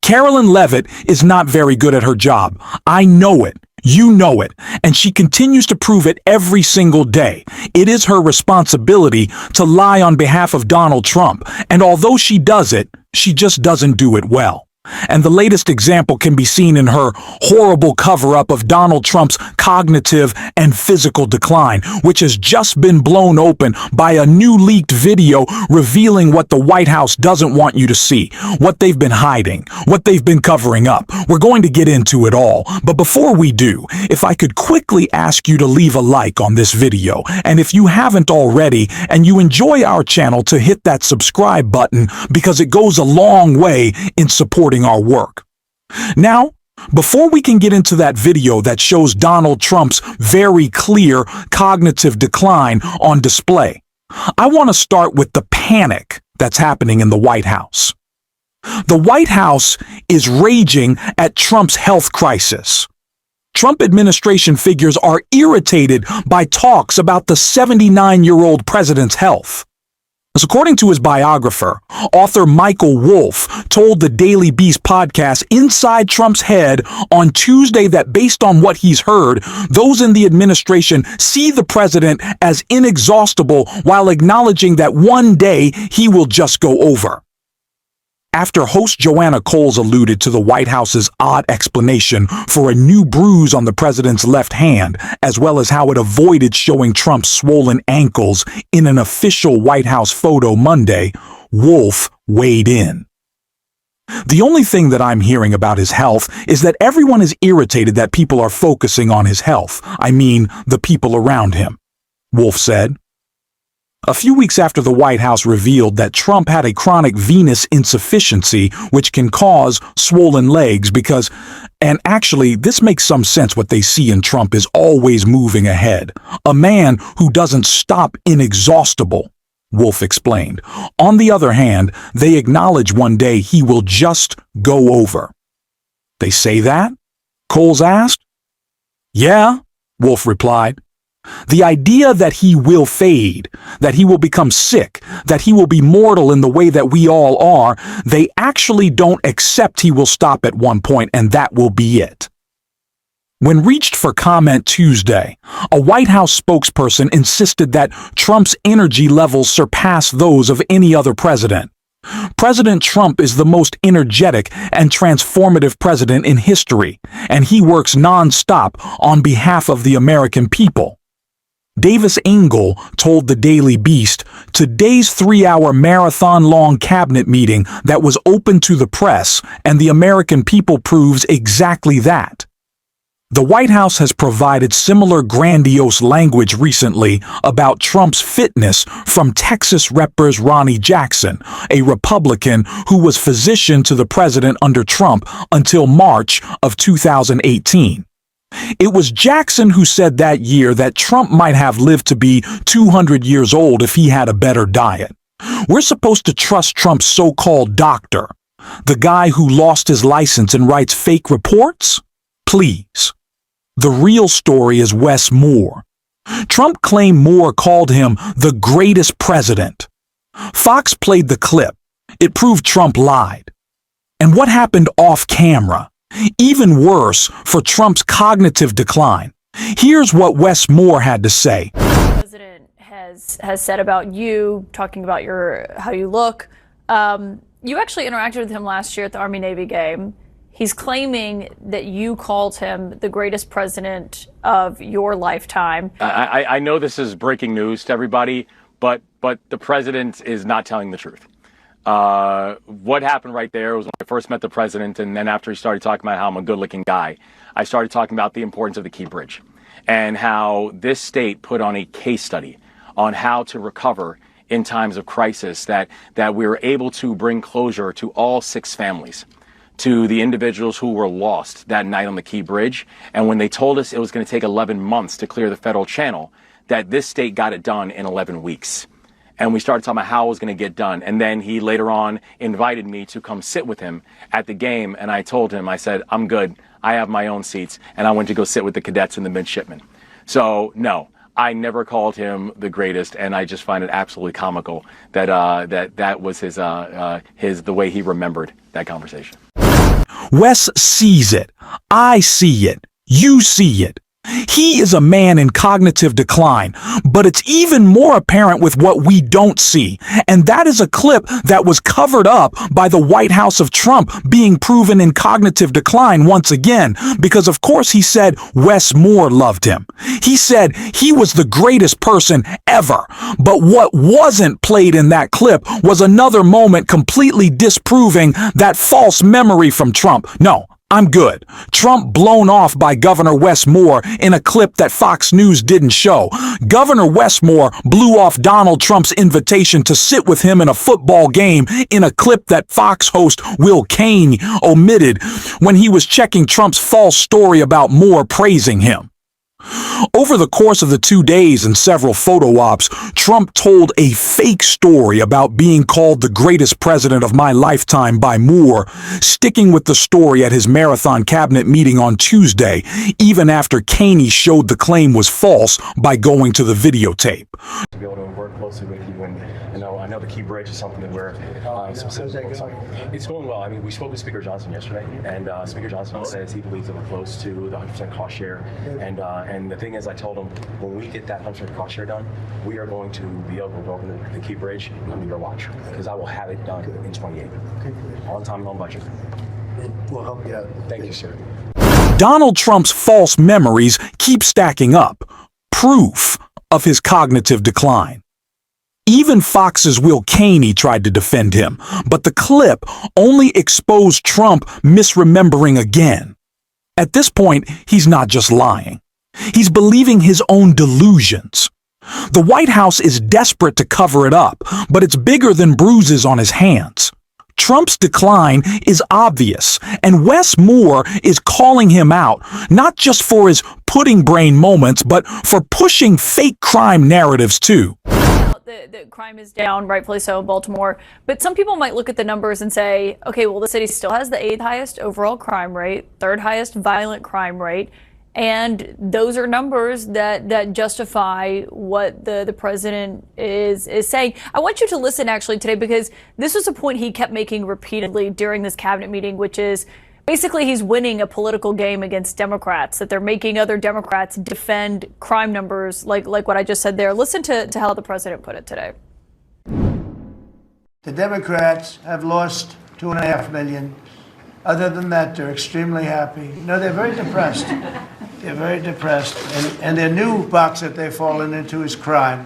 Carolyn Leavitt is not very good at her job. I know it. You know it. And she continues to prove it every single day. It is her responsibility to lie on behalf of Donald Trump. And although she does it, she just doesn't do it well. And the latest example can be seen in her horrible cover-up of Donald Trump's cognitive and physical decline, which has just been blown open by a new leaked video revealing what the White House doesn't want you to see, what they've been hiding, what they've been covering up. We're going to get into it all, but before we do, if I could quickly ask you to leave a like on this video, and if you haven't already and you enjoy our channel, to hit that subscribe button, because it goes a long way in supporting our work. Now, before we can get into that video that shows Donald Trump's very clear cognitive decline on display, I want to start with the panic that's happening in the White House. The White House is raging at Trump's health crisis. Trump administration figures are irritated by talks about the 79-year-old president's health. According to his biographer, author Michael Wolff told the Daily Beast podcast Inside Trump's Head on Tuesday that based on what he's heard, those in the administration see the president as inexhaustible while acknowledging that one day he will just go over. After host Joanna Coles alluded to the White House's odd explanation for a new bruise on the president's left hand, as well as how it avoided showing Trump's swollen ankles in an official White House photo Monday, Wolff weighed in. The only thing that I'm hearing about his health is that everyone is irritated that people are focusing on his health. I mean, the people around him, Wolff said. A few weeks after the White House revealed that Trump had a chronic venous insufficiency, which can cause swollen legs because, and actually this makes some sense, what they see in Trump is always moving ahead. A man who doesn't stop inexhaustible, Wolff explained. On the other hand, they acknowledge one day he will just go over. They say that? Coles asked. Yeah, Wolff replied. The idea that he will fade, that he will become sick, that he will be mortal in the way that we all are, they actually don't accept he will stop at one point and that will be it. When reached for comment Tuesday, a White House spokesperson insisted that Trump's energy levels surpass those of any other president. President Trump is the most energetic and transformative president in history, and he works non-stop on behalf of the American people. Davis Engel told the Daily Beast, today's 3-hour marathon-long cabinet meeting that was open to the press and the American people proves exactly that. The White House has provided similar grandiose language recently about Trump's fitness from Texas Representative Ronnie Jackson, a Republican who was physician to the president under Trump until March of 2018. It was Jackson who said that year that Trump might have lived to be 200 years old if he had a better diet. We're supposed to trust Trump's so-called doctor, the guy who lost his license and writes fake reports? Please. The real story is Wes Moore. Trump claimed Moore called him the greatest president. Fox played the clip. It proved Trump lied. And what happened off camera? Even worse for Trump's cognitive decline. Here's what Wes Moore had to say. The president has said about you, talking about how you look. You actually interacted with him last year at the Army-Navy game. He's claiming that you called him the greatest president of your lifetime. I know this is breaking news to everybody, but the president is not telling the truth. What happened right there was when I first met the president, and then after he started talking about how I'm a good-looking guy, I started talking about the importance of the Key Bridge and how this state put on a case study on how to recover in times of crisis, that we were able to bring closure to all 6 families, to the individuals who were lost that night on the Key Bridge. And when they told us it was going to take 11 months to clear the federal channel, that this state got it done in 11 weeks. And we started talking about how it was going to get done. And then he later on invited me to come sit with him at the game. And I told him, I said, I'm good. I have my own seats. And I went to go sit with the cadets and the midshipmen. So, no, I never called him the greatest. And I just find it absolutely comical that that was the way he remembered that conversation. Wes sees it. I see it. You see it. He is a man in cognitive decline, but it's even more apparent with what we don't see, and that is a clip that was covered up by the White House of Trump being proven in cognitive decline once again, because of course he said Wes Moore loved him. He said he was the greatest person ever, but what wasn't played in that clip was another moment completely disproving that false memory from Trump. No, I'm good. Trump blown off by Governor Wes Moore in a clip that Fox News didn't show. Governor Wes Moore blew off Donald Trump's invitation to sit with him in a football game in a clip that Fox host Will Cain omitted when he was checking Trump's false story about Moore praising him. Over the course of the 2 days and several photo ops, Trump told a fake story about being called the greatest president of my lifetime by Moore, sticking with the story at his marathon cabinet meeting on Tuesday, even after Caney showed the claim was false by going to the videotape. To be able to work closely with you, and I know the key bridge is something that we're specifically focused on. It's going well. I mean, we spoke with Speaker Johnson yesterday, and Speaker Johnson says he believes that we're close to the 100% cost share, and the thing is, I told him when we get that 100% cost share done, we are going to be able to open the key bridge under your watch, because I will have it done in 28, on time and on budget. We'll help you out. Thank you, sir. Donald Trump's false memories keep stacking up, proof of his cognitive decline. Even Fox's Will Cain tried to defend him, but the clip only exposed Trump misremembering again. At this point, he's not just lying. He's believing his own delusions. The White House is desperate to cover it up, but it's bigger than bruises on his hands. Trump's decline is obvious, and Wes Moore is calling him out, not just for his pudding brain moments, but for pushing fake crime narratives too. The crime is down, rightfully so, in Baltimore. But some people might look at the numbers and say, okay, well, the city still has the 8th highest overall crime rate, 3rd highest violent crime rate. And those are numbers that justify what the president is saying. I want you to listen actually today, because this was a point he kept making repeatedly during this cabinet meeting, which is basically he's winning a political game against Democrats, that they're making other Democrats defend crime numbers like what I just said there. Listen to how the president put it today. The Democrats have lost 2.5 million. Other than that, they're extremely happy. No, they're very depressed. They're very depressed. And their new box that they've fallen into is crime.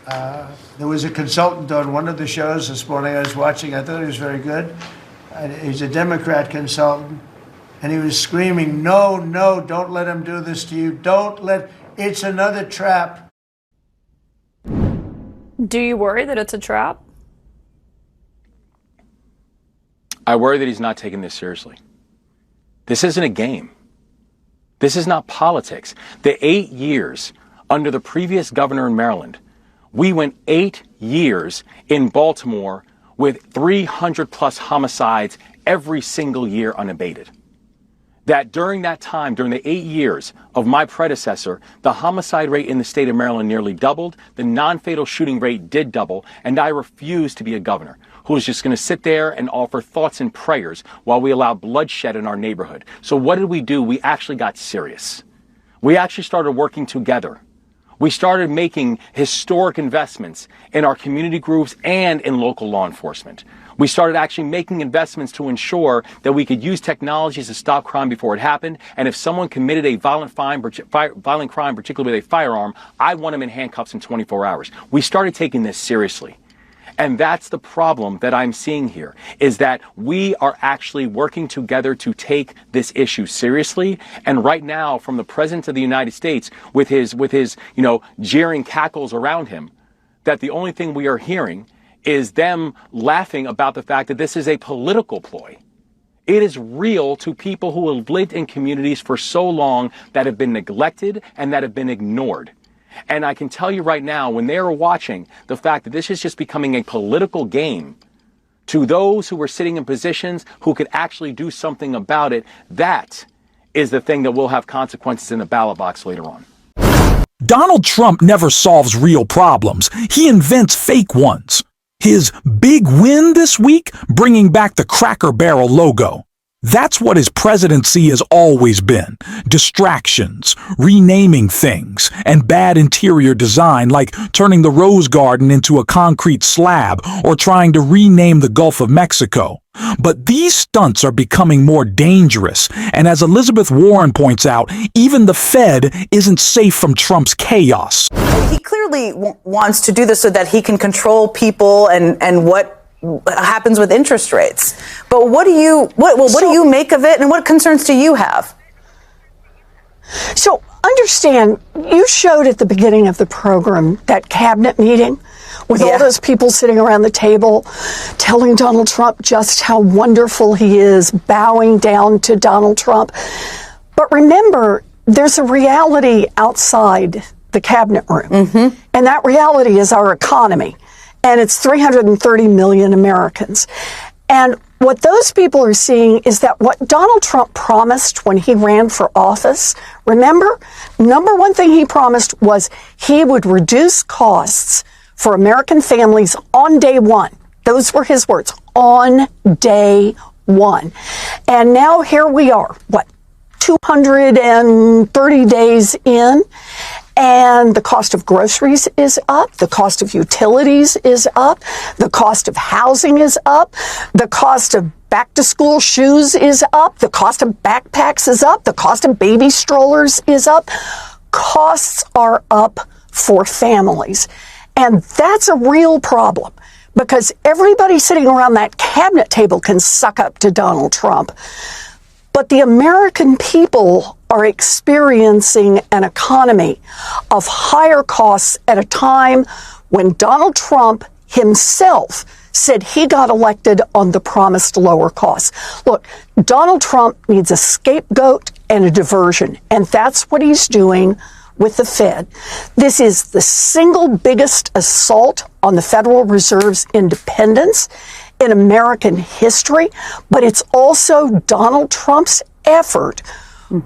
There was a consultant on one of the shows this morning I was watching. I thought he was very good. He's a Democrat consultant. And he was screaming, no, no, don't let him do this to you. It's another trap. Do you worry that it's a trap? I worry that he's not taking this seriously. This isn't a game. This is not politics. The 8 years under the previous governor in Maryland, we went 8 years in Baltimore with 300 plus homicides every single year unabated. That during that time, during the 8 years of my predecessor, the homicide rate in the state of Maryland nearly doubled, the non-fatal shooting rate did double, and I refused to be a governor who was just going to sit there and offer thoughts and prayers while we allowed bloodshed in our neighborhood. So what did we do? We actually got serious. We actually started working together. We started making historic investments in our community groups and in local law enforcement. We started actually making investments to ensure that we could use technologies to stop crime before it happened. And if someone committed a violent crime, particularly with a firearm, I want them in handcuffs in 24 hours. We started taking this seriously. And that's the problem that I'm seeing here, is that we are actually working together to take this issue seriously. And right now, from the President of the United States, with his jeering cackles around him, that the only thing we are hearing is them laughing about the fact that this is a political ploy. It is real to people who have lived in communities for so long that have been neglected and that have been ignored. And I can tell you right now, when they are watching the fact that this is just becoming a political game, to those who are sitting in positions who could actually do something about it, that is the thing that will have consequences in the ballot box later on. Donald Trump never solves real problems. He invents fake ones. His big win this week, bringing back the Cracker Barrel logo. That's what his presidency has always been. Distractions, renaming things, and bad interior design like turning the Rose Garden into a concrete slab or trying to rename the Gulf of Mexico. But these stunts are becoming more dangerous, and as Elizabeth Warren points out, even the Fed isn't safe from Trump's chaos. He clearly wants to do this so that he can control people and what happens with interest rates. But what do you make of it, and what concerns do you have? So understand, you showed at the beginning of the program that cabinet meeting with all those people sitting around the table telling Donald Trump just how wonderful he is, bowing down to Donald Trump. But remember, there's a reality outside the cabinet room. And that reality is our economy. And it's 330 million Americans. And what those people are seeing is that what Donald Trump promised when he ran for office, remember, number one thing he promised was he would reduce costs for American families on day one. Those were his words, on day one. And now here we are, 230 days in, and the cost of groceries is up, the cost of utilities is up, the cost of housing is up, the cost of back-to-school shoes is up, the cost of backpacks is up, the cost of baby strollers is up. Costs are up for families. And that's a real problem, because everybody sitting around that cabinet table can suck up to Donald Trump. But the American people are experiencing an economy of higher costs at a time when Donald Trump himself said he got elected on the promised lower costs. Look, Donald Trump needs a scapegoat and a diversion, and that's what he's doing with the Fed. This is the single biggest assault on the Federal Reserve's independence in American history, but it's also Donald Trump's effort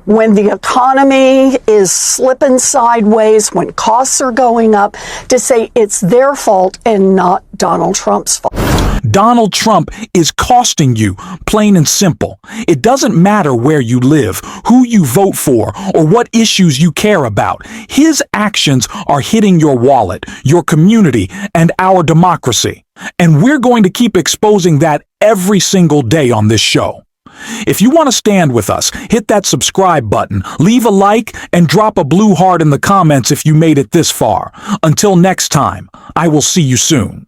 when the economy is slipping sideways, when costs are going up, to say it's their fault and not Donald Trump's fault. Donald Trump is costing you, plain and simple. It doesn't matter where you live, who you vote for, or what issues you care about. His actions are hitting your wallet, your community, and our democracy. And we're going to keep exposing that every single day on this show. If you want to stand with us, hit that subscribe button, leave a like, and drop a blue heart in the comments if you made it this far. Until next time, I will see you soon.